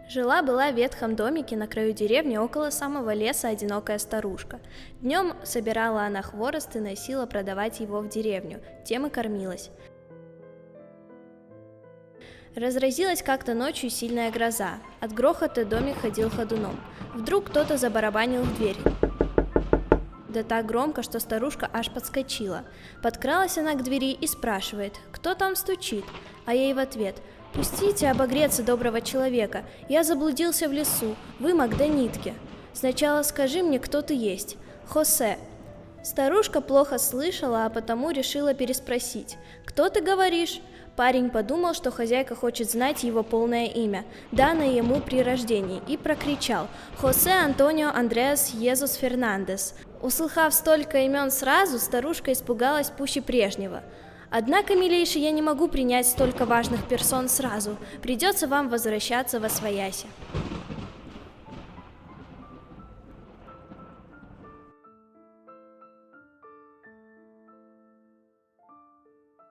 Жила-была в ветхом домике на краю деревни около самого леса одинокая старушка. Днем собирала она хворост и носила продавать его в деревню, тем и кормилась. Разразилась как-то ночью сильная гроза. От грохота домик ходил ходуном. Вдруг кто-то забарабанил в дверь. Да так громко, что старушка аж подскочила. Подкралась она к двери и спрашивает, кто там стучит, а ей в ответ: «Пустите обогреться доброго человека, я заблудился в лесу, вымок до нитки. Сначала скажи мне, кто ты есть». «Хосе». Старушка плохо слышала, а потому решила переспросить: «Кто ты говоришь?» Парень подумал, что хозяйка хочет знать его полное имя, данное ему при рождении, и прокричал: «Хосе Антонио Андреас Йезус Фернандес». Услыхав столько имен сразу, старушка испугалась пуще прежнего. «Однако, милейший, я не могу принять столько важных персон сразу. Придется вам возвращаться восвояси».